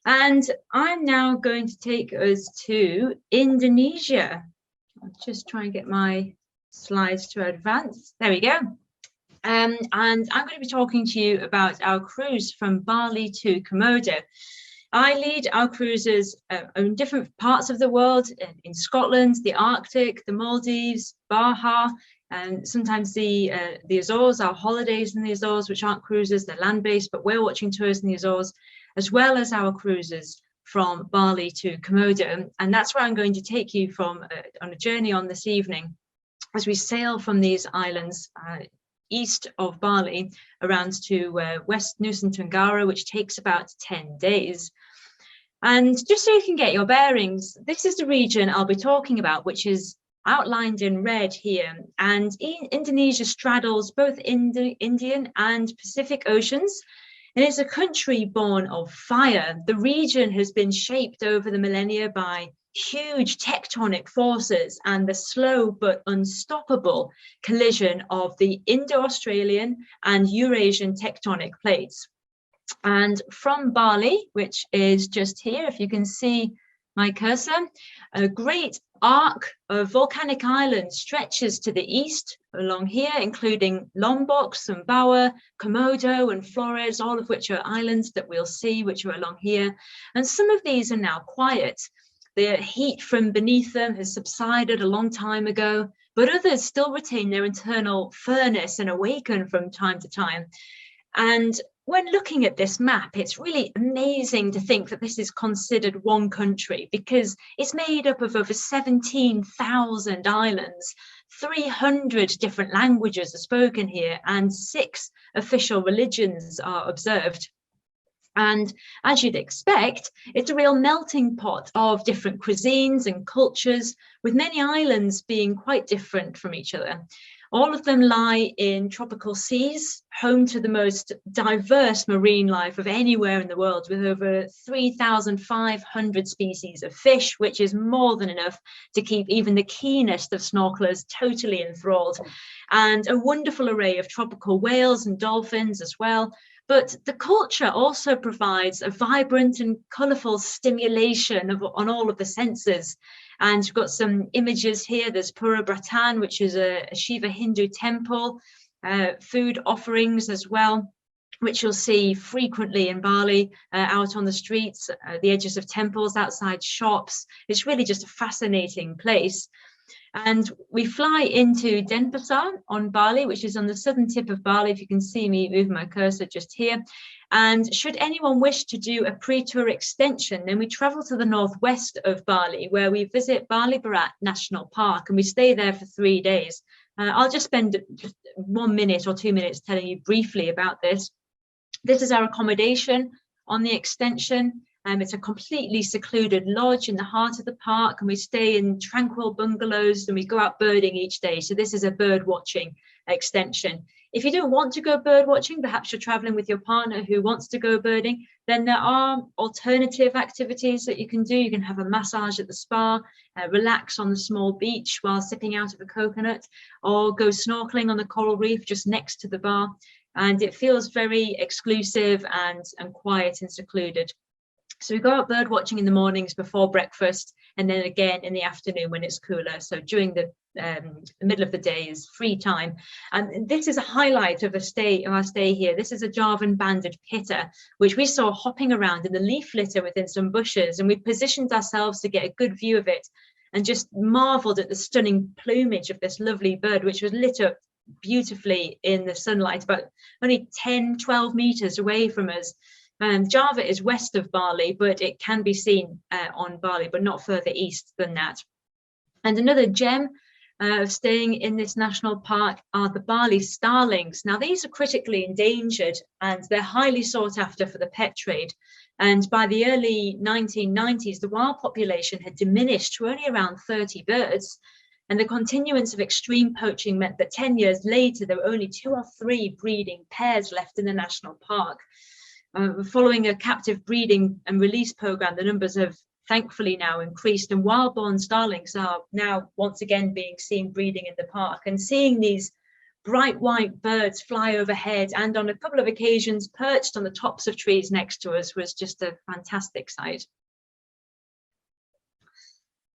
And I'm now going to take us to Indonesia. I'll just try and get my slides to advance. There we go. And I'm going to be talking to you about our cruise from Bali to Komodo. I lead our cruises in different parts of the world, in Scotland, the Arctic, the Maldives, Baja, and sometimes the Azores, our holidays in the Azores, which aren't cruises, they're land-based, but whale watching tours in the Azores, as well as our cruises from Bali to Komodo. And that's where I'm going to take you from on a journey on this evening as we sail from these islands east of Bali around to West Nusa Tenggara, which takes about 10 days. And just so you can get your bearings, this is the region I'll be talking about, which is outlined in red here. And Indonesia straddles both Indian and Pacific Oceans. And it's a country born of fire. The region has been shaped over the millennia by huge tectonic forces and the slow but unstoppable collision of the Indo-Australian and Eurasian tectonic plates. And from Bali, which is just here, if you can see my cursor, a great arc of volcanic islands stretches to the east along here, including Lombok, Sumbawa, Komodo and Flores, all of which are islands that we'll see, which are along here. And some of these are now quiet. The heat from beneath them has subsided a long time ago, but others still retain their internal furnace and awaken from time to time. And when looking at this map, it's really amazing to think that this is considered one country, because it's made up of over 17,000 islands, 300 different languages are spoken here, and 6 official religions are observed. And as you'd expect, it's a real melting pot of different cuisines and cultures, with many islands being quite different from each other. All of them lie in tropical seas, home to the most diverse marine life of anywhere in the world, with over 3,500 species of fish, which is more than enough to keep even the keenest of snorkelers totally enthralled, and a wonderful array of tropical whales and dolphins as well. But the culture also provides a vibrant and colourful stimulation on all of the senses. And we've got some images here. There's Pura Bratan, which is a Shiva Hindu temple, food offerings as well, which you'll see frequently in Bali, out on the streets, the edges of temples, outside shops. It's really just a fascinating place. And we fly into Denpasar on Bali, which is on the southern tip of Bali, if you can see me move my cursor just here. And should anyone wish to do a pre-tour extension, then we travel to the northwest of Bali, where we visit Bali Barat National Park, and we stay there for 3 days. I'll just spend just 1 minute or 2 minutes telling you briefly about this. This is our accommodation on the extension. It's a completely secluded lodge in the heart of the park, and we stay in tranquil bungalows and we go out birding each day. So this is a bird watching extension. If you don't want to go bird watching, perhaps you're traveling with your partner who wants to go birding, then there are alternative activities that you can do. You can have a massage at the spa, relax on the small beach while sipping out of a coconut, or go snorkeling on the coral reef just next to the bar. And it feels very exclusive and quiet and secluded. So we go out bird watching in the mornings before breakfast, and then again in the afternoon when it's cooler. So during the middle of the day is free time. And this is a highlight of our stay here. This is a Javan banded pitta, which we saw hopping around in the leaf litter within some bushes, and we positioned ourselves to get a good view of it and just marveled at the stunning plumage of this lovely bird, which was lit up beautifully in the sunlight, about only 10-12 meters away from us. Java is west of Bali, but it can be seen on Bali, but not further east than that. And another gem of staying in this national park are the Bali starlings. Now, these are critically endangered and they're highly sought after for the pet trade. And by the early 1990s, the wild population had diminished to only around 30 birds. And the continuance of extreme poaching meant that 10 years later, there were only 2 or 3 breeding pairs left in the national park. Following a captive breeding and release program, the numbers have thankfully now increased, and wild-born starlings are now once again being seen breeding in the park. And seeing these bright white birds fly overhead, and on a couple of occasions perched on the tops of trees next to us was just a fantastic sight.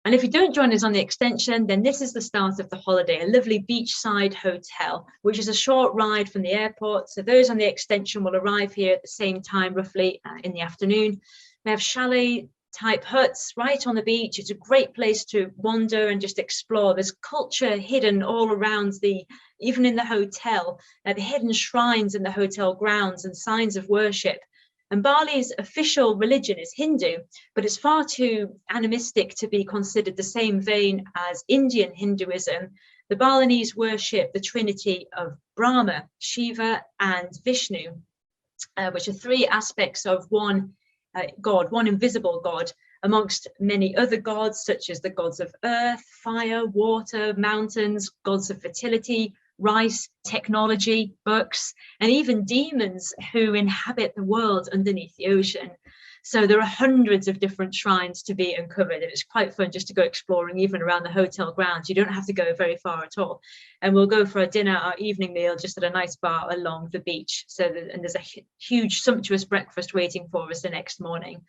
And if you don't join us on the extension, then this is the start of the holiday, a lovely beachside hotel, which is a short ride from the airport. So those on the extension will arrive here at the same time, roughly in the afternoon. We have chalet type huts right on the beach. It's a great place to wander and just explore. There's culture hidden all around even in the hotel, the hidden shrines in the hotel grounds and signs of worship. And Bali's official religion is Hindu, but it's far too animistic to be considered the same vein as Indian Hinduism. The Balinese worship the trinity of Brahma, Shiva, and Vishnu, which are three aspects of one God, one invisible God, amongst many other gods, such as the gods of earth, fire, water, mountains, gods of fertility, rice, technology, books, and even demons who inhabit the world underneath the ocean. So there are hundreds of different shrines to be uncovered, and it's quite fun just to go exploring even around the hotel grounds. You don't have to go very far at all. And we'll go for our dinner, our evening meal, just at a nice bar along the beach. And there's a huge, sumptuous breakfast waiting for us the next morning.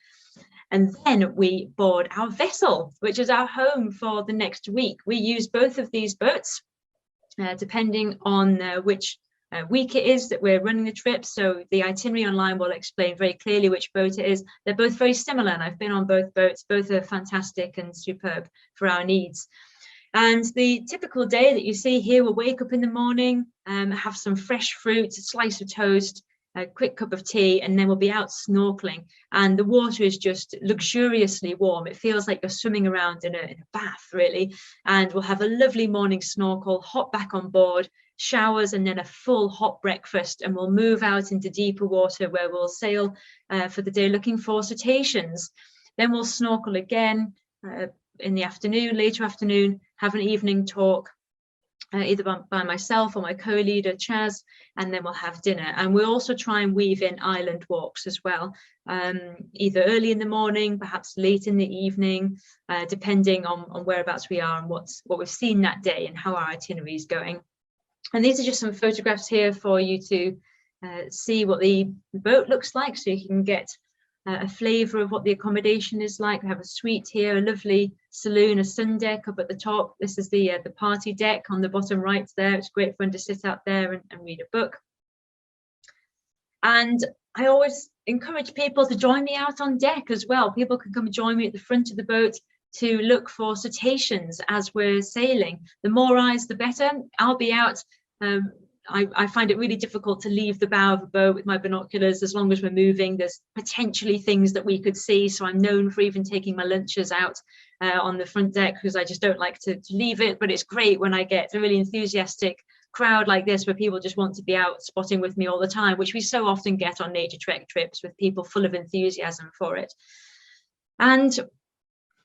And then we board our vessel, which is our home for the next week. We use both of these boats, depending on which week it is that we're running the trip. So the itinerary online will explain very clearly which boat it is. They're both very similar, and I've been on both boats. Both are fantastic and superb for our needs. And the typical day that you see here, we'll wake up in the morning, have some fresh fruit, a slice of toast, a quick cup of tea, and then we'll be out snorkeling. And the water is just luxuriously warm. It feels like you're swimming around in a bath, really. And we'll have a lovely morning snorkel, hop back on board, showers, and then a full hot breakfast. And we'll move out into deeper water where we'll sail for the day looking for cetaceans. Then we'll snorkel again in the afternoon, later afternoon, have an evening talk, either by myself or my co-leader Chaz, and then we'll have dinner. And we'll also try and weave in island walks as well, either early in the morning, perhaps late in the evening, depending on whereabouts we are and what we've seen that day and how our itinerary is going. And these are just some photographs here for you to see what the boat looks like, so you can get a flavour of what the accommodation is like. We have a suite here, a lovely saloon, a sun deck up at the top. This is the party deck on the bottom right there. It's great fun to sit out there and read a book. And I always encourage people to join me out on deck as well. People can come and join me at the front of the boat to look for cetaceans as we're sailing. The more eyes, the better. I'll be out. I find it really difficult to leave the bow of a boat with my binoculars. As long as we're moving, there's potentially things that we could see. So I'm known for even taking my lunches out on the front deck, because I just don't like to leave it. But it's great when I get a really enthusiastic crowd like this, where people just want to be out spotting with me all the time, which we so often get on Naturetrek trips, with people full of enthusiasm for it. And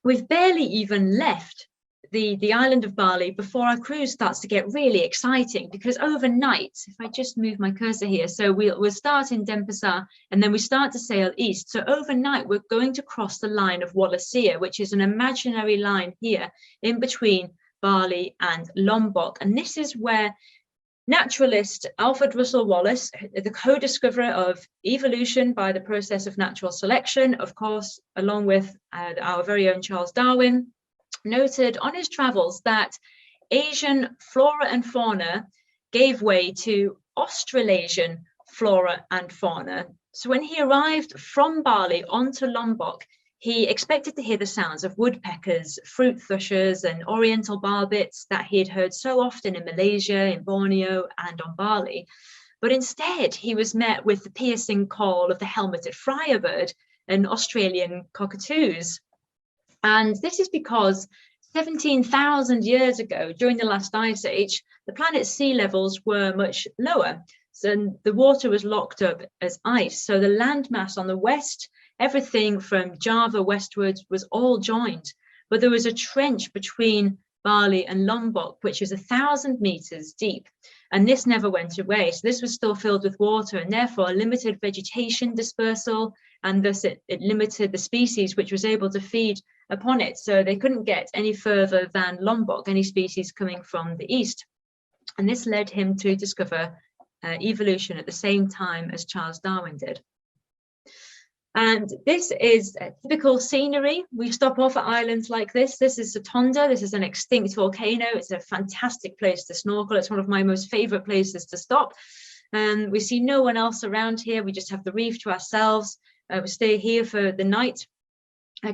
we've barely even left the island of Bali before our cruise starts to get really exciting, because overnight, if I just move my cursor here, so we'll start in Denpasar and then we start to sail east. So overnight we're going to cross the line of Wallacea, which is an imaginary line here in between Bali and Lombok. And this is where naturalist Alfred Russel Wallace, the co-discoverer of evolution by the process of natural selection, of course, along with our very own Charles Darwin, noted on his travels that Asian flora and fauna gave way to Australasian flora and fauna. So when he arrived from Bali onto Lombok, he expected to hear the sounds of woodpeckers, fruit thrushes, and oriental barbets that he had heard so often in Malaysia, in Borneo, and on Bali. But instead, he was met with the piercing call of the helmeted friarbird and Australian cockatoos. And this is because 17,000 years ago, during the last ice age, the planet's sea levels were much lower. So the water was locked up as ice. So the landmass on the west, everything from Java westwards, was all joined. But there was a trench between Bali and Lombok, which is 1,000 meters deep. And this never went away. So this was still filled with water, and therefore limited vegetation dispersal, and thus it limited the species which was able to feed upon it. So they couldn't get any further than Lombok, any species coming from the east. And this led him to discover evolution at the same time as Charles Darwin did. And this is typical scenery. We stop off at islands like this. This is Sotonda. This is an extinct volcano. It's a fantastic place to snorkel. It's one of my most favorite places to stop. And we see no one else around here. We just have the reef to ourselves. We stay here for the night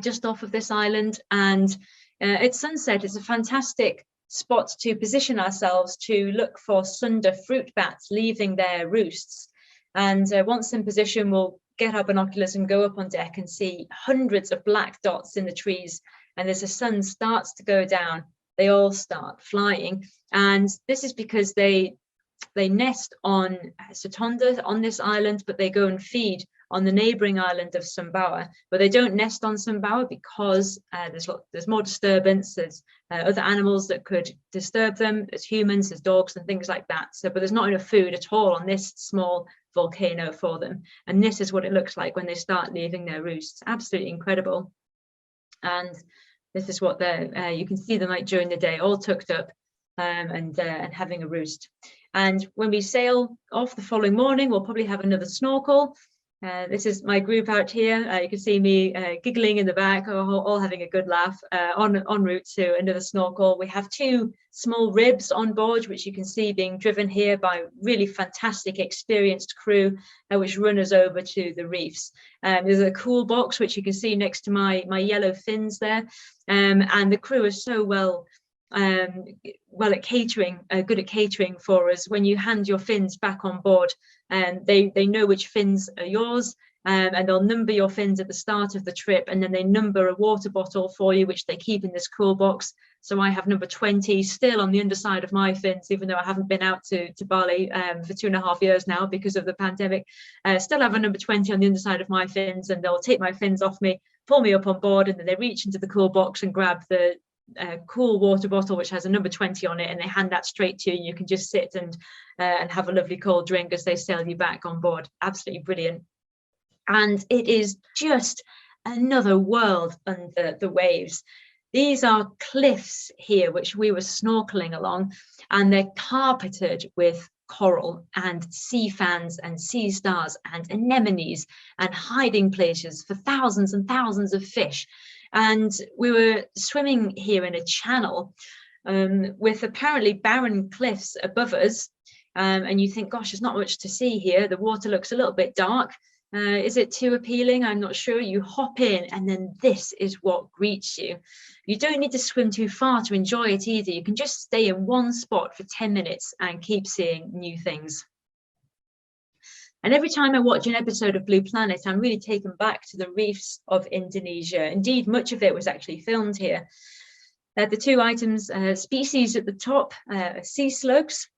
just off of this island. And at sunset, it's a fantastic spot to position ourselves to look for sunder fruit bats leaving their roosts. And once in position, we'll get our binoculars and go up on deck and see hundreds of black dots in the trees. And as the sun starts to go down, they all start flying. And this is because they nest on Sotonda, on this island, but they go and feed on the neighboring island of Sumbawa. But they don't nest on Sumbawa because there's more disturbance. There's other animals that could disturb them. There's humans, there's dogs and things like that. So, but there's not enough food at all on this small volcano for them. And this is what it looks like when they start leaving their roosts. Absolutely incredible. And this is what they're, you can see them like during the day, all tucked up and having a roost. And when we sail off the following morning, we'll probably have another snorkel. This is my group out here. You can see me giggling in the back, all having a good laugh en route to another snorkel. We have 2 small ribs on board, which you can see being driven here by really fantastic, experienced crew, which run us over to the reefs. There's a cool box, which you can see next to my yellow fins there. And the crew is so well at catering, good at catering for us. When you hand your fins back on board, and they know which fins are yours, and they'll number your fins at the start of the trip, and then they number a water bottle for you, which they keep in this cool box. So I have number 20 still on the underside of my fins, even though I haven't been out to Bali for 2.5 years now because of the pandemic. Still have a number 20 on the underside of my fins, and they'll take my fins off me, pull me up on board, and then they reach into the cool box and grab the cool water bottle which has a number 20 on it, and they hand that straight to you. You can just sit and have a lovely cold drink as they sail you back on board. Absolutely brilliant. And it is just another world under the waves. These are cliffs here which we were snorkeling along, and they're carpeted with coral and sea fans and sea stars and anemones and hiding places for thousands and thousands of fish. And we were swimming here in a channel with apparently barren cliffs above us. And you think, gosh, there's not much to see here. The water looks a little bit dark. Is it too appealing? I'm not sure. You hop in, and then this is what greets you. You don't need to swim too far to enjoy it either. You can just stay in one spot for 10 minutes and keep seeing new things. And every time I watch an episode of Blue Planet, I'm really taken back to the reefs of Indonesia. Indeed, much of it was actually filmed here. The 2 items, species at the top, sea slugs.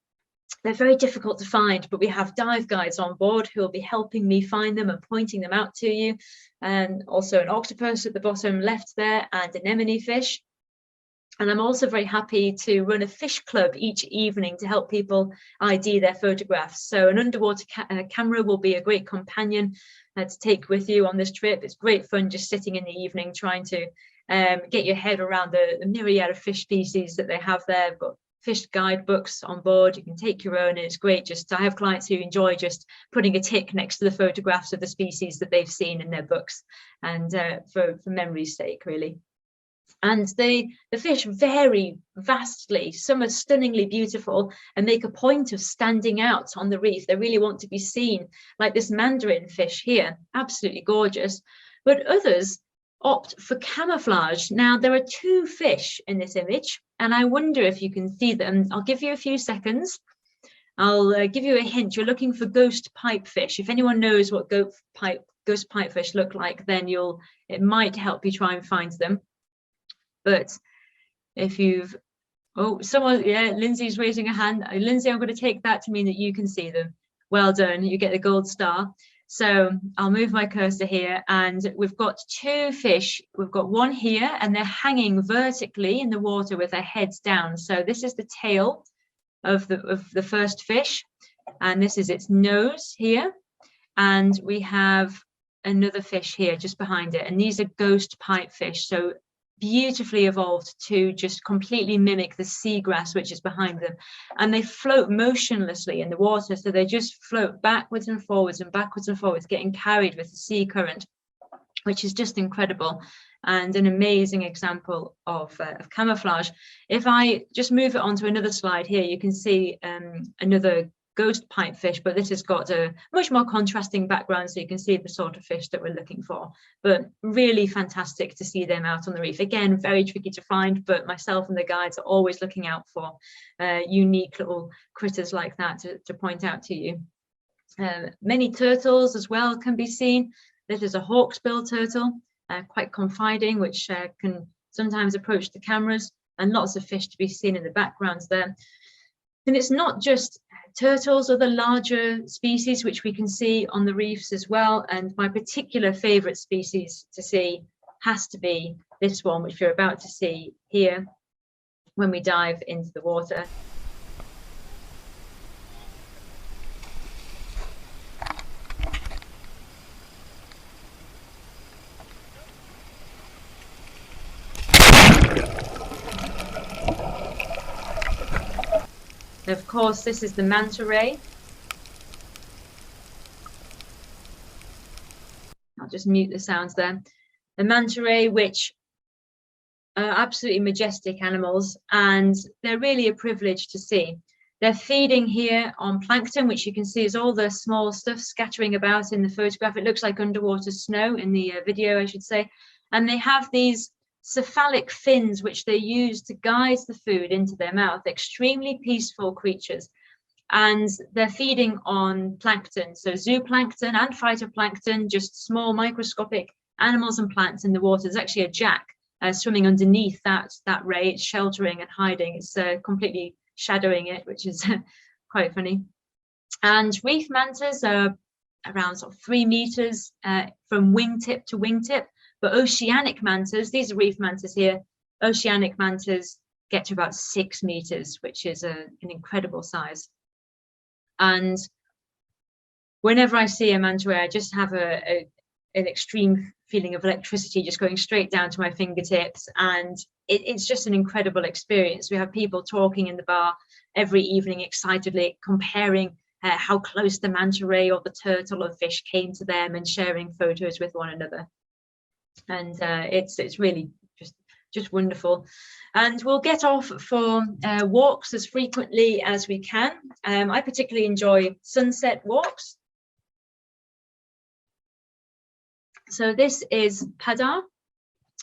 They're very difficult to find, but we have dive guides on board who will be helping me find them and pointing them out to you. And also an octopus at the bottom left there, and anemone fish. And I'm also very happy to run a fish club each evening to help people ID their photographs. So an underwater camera will be a great companion to take with you on this trip. It's great fun just sitting in the evening trying to get your head around the myriad of fish species that they have there. They've got fish guidebooks on board. You can take your own, and it's great. Just I have clients who enjoy just putting a tick next to the photographs of the species that they've seen in their books, and for memory's sake, really. And the fish vary vastly. Some are stunningly beautiful and make a point of standing out on the reef. They really want to be seen, like this mandarin fish here, absolutely gorgeous. But others opt for camouflage. Now, there are 2 fish in this image, and I wonder if you can see them. I'll give you a few seconds. I'll give you a hint. You're looking for ghost pipefish. If anyone knows what ghost pipefish look like, then it might help you try and find them. But if you've, someone, yeah, Lindsay's raising a hand. Lindsay, I'm going to take that to mean that you can see them. Well done, you get the gold star. So I'll move my cursor here, and we've got 2 fish. We've got one here, and they're hanging vertically in the water with their heads down. So this is the tail of the first fish, and this is its nose here. And we have another fish here just behind it, and these are ghost pipefish. So beautifully evolved to just completely mimic the seagrass which is behind them, and they float motionlessly in the water. So they just float backwards and forwards, getting carried with the sea current, which is just incredible and an amazing example of camouflage. If I just move it onto another slide here, you can see another ghost pipefish, but this has got a much more contrasting background, so you can see the sort of fish that we're looking for. But really fantastic to see them out on the reef. Again, very tricky to find, but myself and the guides are always looking out for unique little critters like that to point out to you. Many turtles as well can be seen. This is a hawksbill turtle, quite confiding, which can sometimes approach the cameras, and lots of fish to be seen in the backgrounds there. And it's not just turtles, other larger species which we can see on the reefs as well. And my particular favorite species to see has to be this one, which you're about to see here when we dive into the water. Of course, this is the manta ray. I'll just mute the sounds there. The manta ray, which are absolutely majestic animals, and they're really a privilege to see. They're feeding here on plankton, which you can see is all the small stuff scattering about in the photograph. It looks like underwater snow in the video, I should say. And they have these cephalic fins which they use to guide the food into their mouth. Extremely peaceful creatures, and they're feeding on plankton, so zooplankton and phytoplankton, just small microscopic animals and plants in the water. There's actually a jack swimming underneath that ray. It's sheltering and hiding. It's completely shadowing it, which is quite funny. And reef mantas are around sort of 3 meters from wingtip to wingtip. But oceanic mantas, these are reef mantas here, oceanic mantas get to about 6 meters, which is an incredible size. And whenever I see a manta ray, I just have an extreme feeling of electricity just going straight down to my fingertips. And it's just an incredible experience. We have people talking in the bar every evening excitedly, comparing how close the manta ray or the turtle or fish came to them, and sharing photos with one another. And it's really just wonderful. And we'll get off for walks as frequently as we can. I particularly enjoy sunset walks. So this is Padar,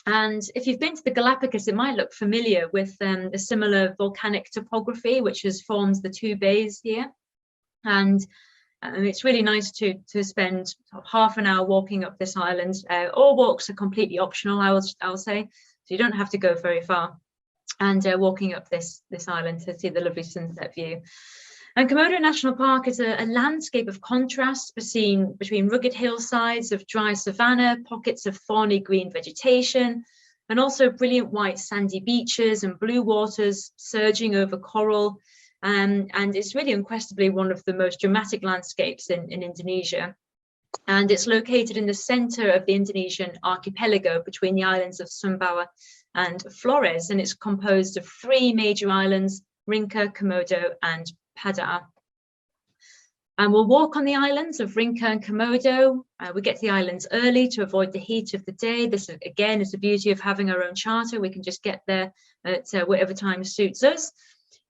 and if you've been to the Galapagos, it might look familiar with a similar volcanic topography which has formed the 2 bays here. And it's really nice to spend half an hour walking up this island. All walks are completely optional, I'll say, so you don't have to go very far. And walking up this island to see the lovely sunset view. And Komodo National Park is a landscape of contrast between rugged hillsides of dry savanna, pockets of thorny green vegetation, and also brilliant white sandy beaches and blue waters surging over coral. And it's really unquestionably one of the most dramatic landscapes in Indonesia. And it's located in the center of the Indonesian archipelago between the islands of Sumbawa and Flores. And it's composed of 3 major islands, Rinca, Komodo, and Padar. And we'll walk on the islands of Rinca and Komodo. We get to the islands early to avoid the heat of the day. This, again, is the beauty of having our own charter. We can just get there at whatever time suits us.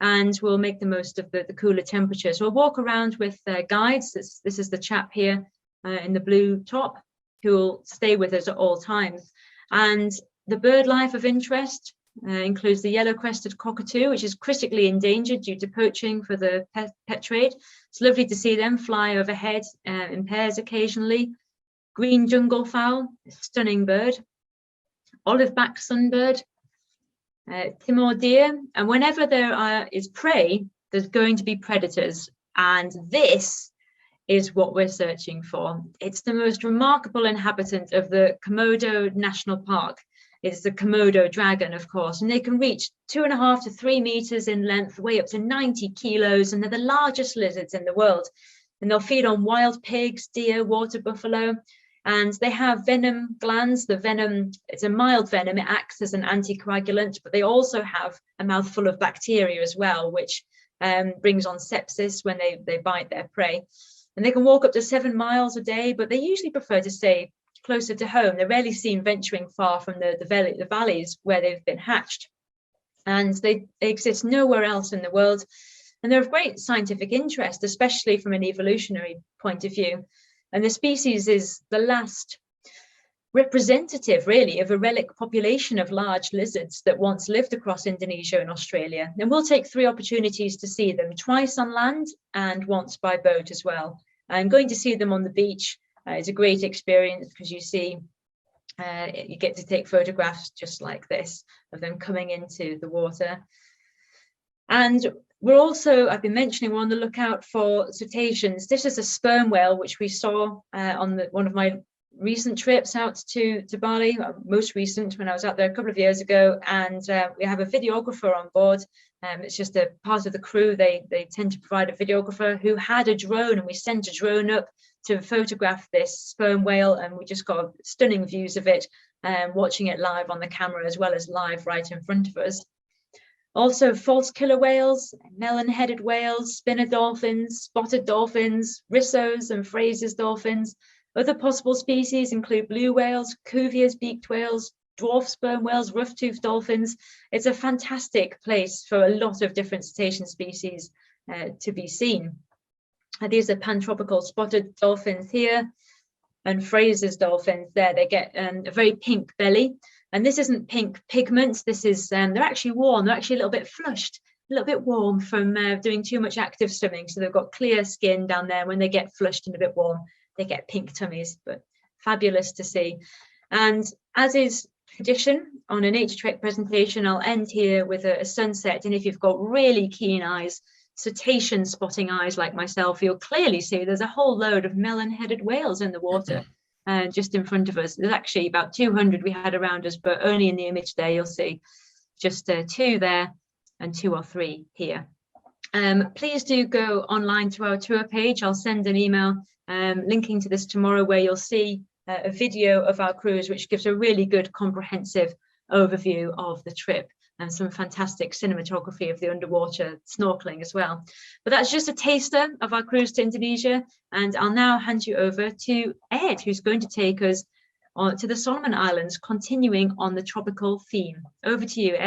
And we'll make the most of the cooler temperatures. We'll walk around with guides. This is the chap here in the blue top who will stay with us at all times. And the bird life of interest includes the yellow-crested cockatoo, which is critically endangered due to poaching for the pet trade. It's lovely to see them fly overhead in pairs occasionally. Green jungle fowl, a stunning bird. Olive-backed sunbird, Timor deer, and whenever there is prey, there's going to be predators, and this is what we're searching for. It's the most remarkable inhabitant of the Komodo National Park. It's the Komodo dragon, of course, and they can reach 2.5 to 3 meters in length, weigh up to 90 kilos, and they're the largest lizards in the world. And they'll feed on wild pigs, deer, water buffalo. And they have venom glands. The venom, it's a mild venom. It acts as an anticoagulant, but they also have a mouthful of bacteria as well, which brings on sepsis when they bite their prey. And they can walk up to 7 miles a day, but they usually prefer to stay closer to home. They're rarely seen venturing far from the valleys where they've been hatched. And they exist nowhere else in the world. And they're of great scientific interest, especially from an evolutionary point of view. And the species is the last representative, really, of a relic population of large lizards that once lived across Indonesia and Australia. And we'll take 3 opportunities to see them, twice on land and once by boat as well. And going to see them on the beach is a great experience, because you see, you get to take photographs just like this of them coming into the water. And we're also, I've been mentioning, we're on the lookout for cetaceans. This is a sperm whale, which we saw on one of my recent trips out to Bali, most recent, when I was out there a couple of years ago. And we have a videographer on board. It's just a part of the crew. They tend to provide a videographer who had a drone, and we sent a drone up to photograph this sperm whale, and we just got stunning views of it, watching it live on the camera as well as live right in front of us. Also, false killer whales, melon-headed whales, spinner dolphins, spotted dolphins, rissos and Fraser's dolphins. Other possible species include blue whales, Cuvier's beaked whales, dwarf sperm whales, rough-toothed dolphins. It's a fantastic place for a lot of different cetacean species to be seen. These are pantropical spotted dolphins here, and Fraser's dolphins there. They get a very pink belly. And this isn't pink pigment. This is, they're actually warm. They're actually a little bit flushed, a little bit warm from doing too much active swimming. So they've got clear skin down there. When they get flushed and a bit warm, they get pink tummies, but fabulous to see. And as is tradition on a Naturetrek presentation, I'll end here with a sunset. And if you've got really keen eyes, cetacean spotting eyes like myself, you'll clearly see there's a whole load of melon-headed whales in the water. Just in front of us. There's actually about 200 we had around us, but only in the image there you'll see just 2 there and 2 or 3 here. Please do go online to our tour page. I'll send an email linking to this tomorrow, where you'll see a video of our cruise, which gives a really good comprehensive overview of the trip, and some fantastic cinematography of the underwater snorkeling as well. But that's just a taster of our cruise to Indonesia. And I'll now hand you over to Ed, who's going to take us on to the Solomon Islands, continuing on the tropical theme. Over to you, Ed.